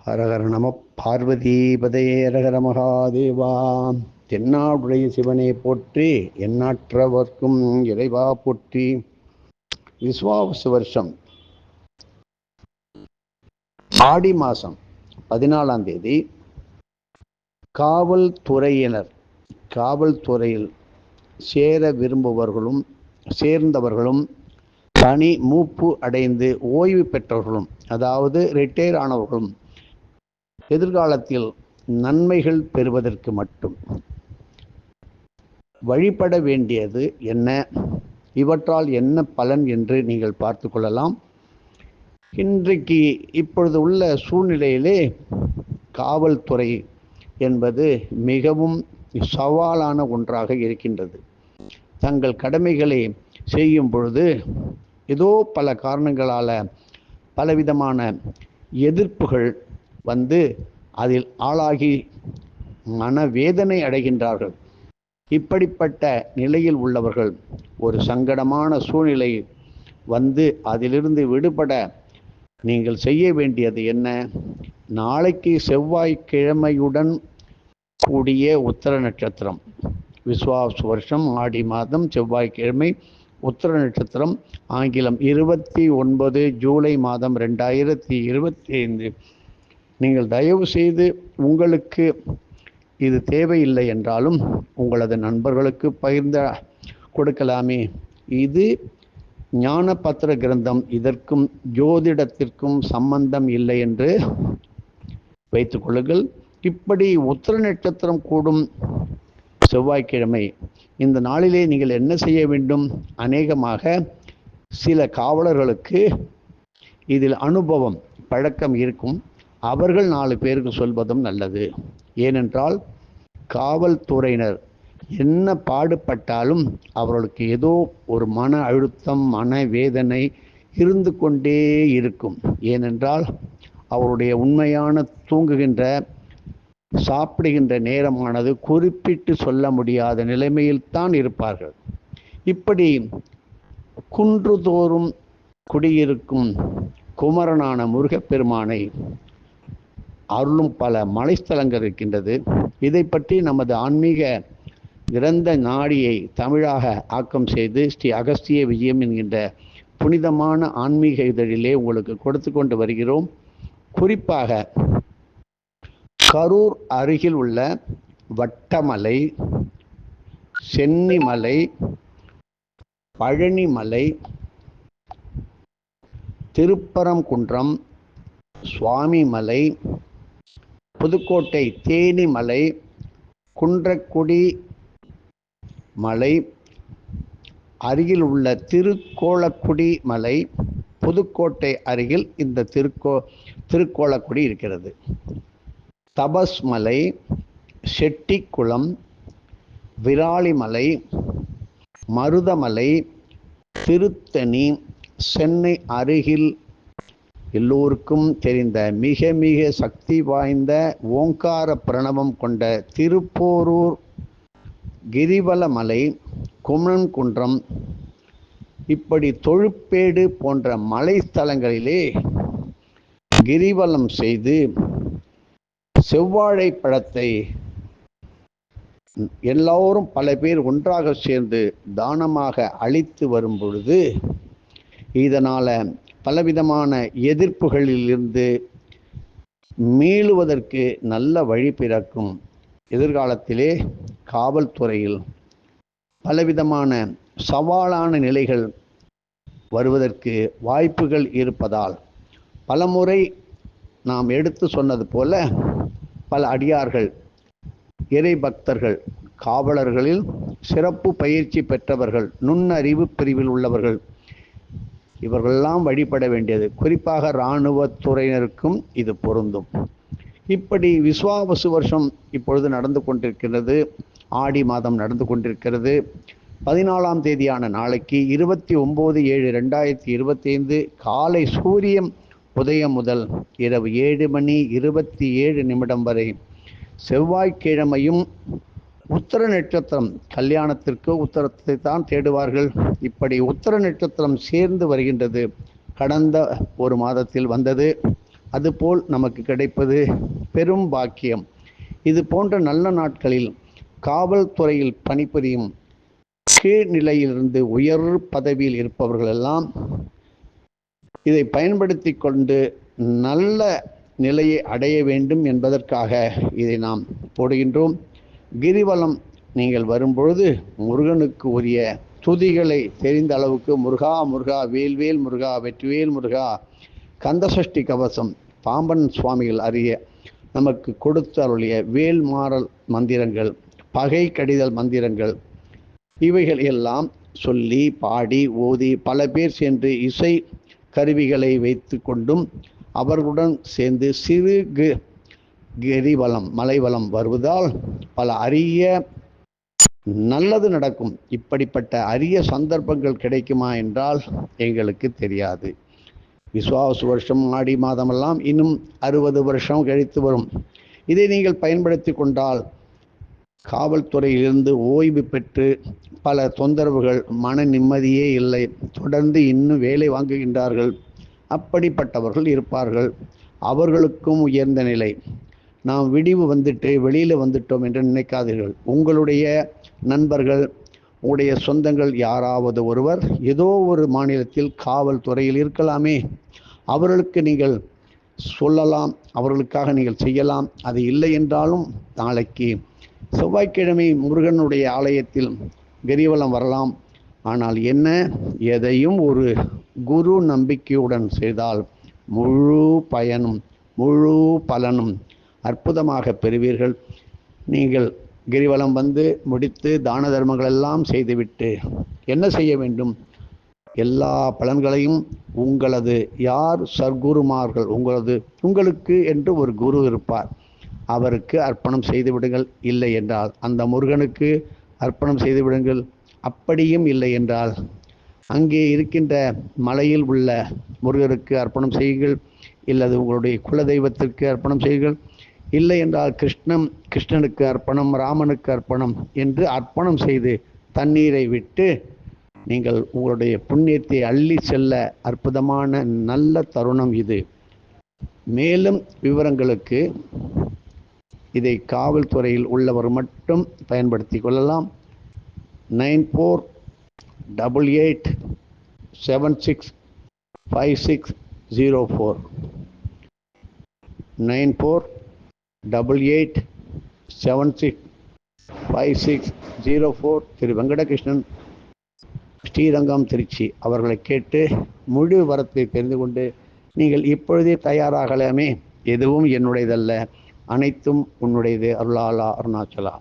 ஹரஹர நம பார்வதிபதையே ஹரஹர மகாதேவா. தென்னாடுடைய சிவனை போற்றி, எண்ணற்றவர்க்கும் இறைவா போற்றி. விஸ்வாவசு வருஷம் ஆடி மாதம் 14ஆம் தேதி காவல்துறையினர், காவல்துறையில் சேர விரும்புபவர்களும் சேர்ந்தவர்களும் பணி மூப்பு அடைந்து ஓய்வு பெற்றவர்களும், அதாவது ரிட்டையர் ஆனவர்களும் எதிர்காலத்தில் நன்மைகள் பெறுவதற்கு மட்டும் வழிபட வேண்டியது என்ன, இவற்றால் என்ன பலன் என்று நீங்கள் பார்த்து கொள்ளலாம். இன்றைக்கு இப்பொழுது உள்ள சூழ்நிலையிலே காவல்துறை என்பது மிகவும் சவாலான ஒன்றாக இருக்கின்றது. தங்கள் கடமைகளை செய்யும் பொழுது ஏதோ பல காரணங்களால் பலவிதமான எதிர்ப்புகள் வந்து அதில் ஆளாகி மனவேதனை அடைகின்றார்கள். இப்படிப்பட்ட நிலையில் உள்ளவர்கள் ஒரு சங்கடமான சூழ்நிலை வந்து அதிலிருந்து விடுபட நீங்கள் செய்ய வேண்டியது என்ன? நாளைக்கு செவ்வாய்க்கிழமையுடன் கூடிய உத்தர நட்சத்திரம், விஸ்வாவசு வருஷம் ஆடி மாதம் செவ்வாய்க்கிழமை உத்தர நட்சத்திரம், ஆங்கிலம் 29 ஜூலை மாதம் 2025. நீங்கள் தயவு செய்து, உங்களுக்கு இது தேவையில்லை என்றாலும் உங்களது நண்பர்களுக்கு பகிர்ந்து கொடுக்கலாமே. இது ஞான பத்திர கிரந்தம், இதற்கும் ஜோதிடத்திற்கும் சம்பந்தம் இல்லை என்று வைத்துக் கொள்ளுங்கள். இப்படி உத்திர நட்சத்திரம் கூடும் செவ்வாய்க்கிழமை இந்த நாளிலே நீங்கள் என்ன செய்ய வேண்டும்? அநேகமாக சில காவலர்களுக்கு இதில் அனுபவம் பழக்கம் இருக்கும். அவர்கள் 4 பேருக்கு சொல்வதும் நல்லது. ஏனென்றால் காவல்துறையினர் என்ன பாடுபட்டாலும் அவர்களுக்கு ஏதோ ஒரு மன அழுத்தம், மனவேதனை இருந்து கொண்டே இருக்கும். ஏனென்றால் அவருடைய உண்மையான தூங்குகின்ற சாப்பிடுகின்ற நேரமானது குறிப்பிட்டு சொல்ல முடியாத நிலைமையில்தான் இருப்பார்கள். இப்படி குன்றுதோறும் குடியிருக்கும் குமரனான முருகப்பெருமானை அருளும் பல மலைஸ்தலங்கள் இருக்கின்றது. இதை பற்றி நமது ஆன்மீக கிரந்த நாடியை தமிழாக ஆக்கம் செய்து ஸ்ரீ அகஸ்திய விஜயம் என்கின்ற புனிதமான ஆன்மீக இதழிலே உங்களுக்கு கொடுத்து கொண்டு வருகிறோம். குறிப்பாக கரூர் அருகில் உள்ள வட்டமலை, சென்னிமலை, பழனிமலை, திருப்பரங்குன்றம், சுவாமிமலை, புதுக்கோட்டை தேனிமலை, குன்றக்குடி மலை, அருகில் உள்ள திருக்கோலக்குடி மலை, புதுக்கோட்டை அருகில் இந்த திருக்கோலக்குடி இருக்கிறது. தபஸ் மலை, செட்டிக்குளம், விராலிமலை, மருதமலை, திருத்தணி, சென்னை அருகில் எல்லோருக்கும் தெரிந்த மிக மிக சக்தி வாய்ந்த ஓங்கார பிரணவம் கொண்ட திருப்போரூர் கிரிவலமலை, குமரன்குன்றம், இப்படி தொழுப்பேடு போன்ற மலைஸ்தலங்களிலே கிரிவலம் செய்து செவ்வாழை பழத்தை எல்லோரும் பல பேர் ஒன்றாக சேர்ந்து தானமாக அளித்து வரும் பொழுது இதனால் பலவிதமான எதிர்ப்புகளிலிருந்து மீளுவதற்கு நல்ல வழி பிறக்கும். எதிர்காலத்திலே காவல்துறையில் பலவிதமான சவாலான நிலைகள் வருவதற்கு வாய்ப்புகள் இருப்பதால் பலமுறை நாம் எடுத்து சொன்னது போல பல அடியார்கள், இறை பக்தர்கள், காவலர்களில் சிறப்பு பயிற்சி பெற்றவர்கள், நுண்ணறிவு பிரிவில் உள்ளவர்கள், இவர்களெல்லாம் வழிபட வேண்டியது. குறிப்பாக இராணுவத்துறையினருக்கும் இது பொருந்தும். இப்படி விஸ்வாவசு வருஷம் இப்பொழுது நடந்து கொண்டிருக்கிறது. ஆடி மாதம் நடந்து கொண்டிருக்கிறது. 14ஆம் தேதியான நாளைக்கு 29/7/2025 காலை சூரியன் உதயம் முதல் இரவு 7:27 வரை செவ்வாய்க்கிழமையும் உத்தர நட்சத்திரம், கல்யாணத்திற்கு உத்தரத்தை தான் தேடுவார்கள். இப்படி உத்தர நட்சத்திரம் சேர்ந்து வருகின்றது. கடந்த ஒரு மாதத்தில் வந்தது. அதுபோல் நமக்கு கிடைப்பது பெரும் பாக்கியம். இது போன்ற நல்ல நாட்களில் காவல்துறையில் பணிபுரியும் கீழ்நிலையிலிருந்து உயர் பதவியில் இருப்பவர்களெல்லாம் இதை பயன்படுத்தி கொண்டு நல்ல நிலையை அடைய வேண்டும் என்பதற்காக இதை நாம் போடுகின்றோம். கிரிவலம் நீங்கள் வரும்பொழுது முருகனுக்கு உரிய துதிகளை தெரிந்த அளவுக்கு முருகா முருகா வேல்வேல் முருகா வெற்றிவேல் முருகா, கந்தசஷ்டி கவசம், பாம்பன் சுவாமிகள் அறிய நமக்கு கொடுத்து அருளிய வேல்மாறல் மந்திரங்கள், பகை கடிதல் மந்திரங்கள், இவைகள் எல்லாம் சொல்லி பாடி ஓதி பல பேர் சென்று இசை கருவிகளை வைத்து கொண்டும் அவர்களுடன் சேர்ந்து சிறு கிரிவலம் மலைவலம் வருவதால் பல அரிய நல்லது நடக்கும். இப்படிப்பட்ட அரிய சந்தர்ப்பங்கள் கிடைக்குமா என்றால் எங்களுக்கு தெரியாது. விசுவாச வருஷம் ஆடி மாதமெல்லாம் இன்னும் 60 வருஷம் கழித்து வரும். இதை நீங்கள் பயன்படுத்தி கொண்டால் காவல்துறையிலிருந்து ஓய்வு பெற்று பல தொந்தரவுகள், மன நிம்மதியே இல்லை, தொடர்ந்து இன்னும் வேலை வாங்குகின்றார்கள், அப்படிப்பட்டவர்கள் இருப்பார்கள். அவர்களுக்கும் உயர்ந்த நிலை. நாம் விடிவு வந்துட்டு வெளியில் வந்துட்டோம் என்று நினைக்காதீர்கள். உங்களுடைய நண்பர்கள், உங்களுடைய சொந்தங்கள் யாராவது ஒருவர் ஏதோ ஒரு மாநிலத்தில் காவல்துறையில் இருக்கலாமே, அவர்களுக்கு நீங்கள் சொல்லலாம், அவர்களுக்காக நீங்கள் செய்யலாம். அது இல்லை என்றாலும் நாளைக்கு செவ்வாய்க்கிழமை முருகனுடைய ஆலயத்தில் கிரிவலம் வரலாம். ஆனால் என்ன, எதையும் ஒரு குரு நம்பிக்கையுடன் செய்தால் முழு பயனும் முழு பலனும் அற்புதமாக பெறுவீர்கள். நீங்கள் கிரிவலம் வந்து முடித்து தான தர்மங்கள் எல்லாம் செய்துவிட்டு என்ன செய்ய வேண்டும்? எல்லா பலன்களையும் உங்களது யார் சர்க்குருமார்கள், உங்களுக்கு என்று ஒரு குரு இருப்பார், அவருக்கு அர்ப்பணம் செய்து விடுங்கள். இல்லை என்றால் அந்த முருகனுக்கு அர்ப்பணம் செய்து விடுங்கள். அப்படியும் இல்லை என்றால் அங்கே இருக்கின்ற மலையில் உள்ள முருகருக்கு அர்ப்பணம் செய்யுங்கள், இல்லது உங்களுடைய குலதெய்வத்திற்கு அர்ப்பணம் செய்யுங்கள். இல்லை என்றால் கிருஷ்ணனுக்கு அர்ப்பணம், ராமனுக்கு அர்ப்பணம் என்று அர்ப்பணம் செய்து தண்ணீரை விட்டு நீங்கள் உங்களுடைய புண்ணியத்தை அள்ளி செல்ல அற்புதமான நல்ல தருணம் இது. மேலும் விவரங்களுக்கு இதை காவல்துறையில் உள்ளவர் மட்டும் பயன்படுத்தி கொள்ளலாம். 9488765604 9488765604 திரு வெங்கடகிருஷ்ணன், ஸ்ரீரங்கம், திருச்சி அவர்களை கேட்டு முழு வரத்தை தெரிந்து கொண்டு நீங்கள் இப்பொழுதே தயாராகலாமே. எதுவும் என்னுடையதல்ல, அனைத்தும் உன்னுடையது. அருளாளா அருணாச்சலா.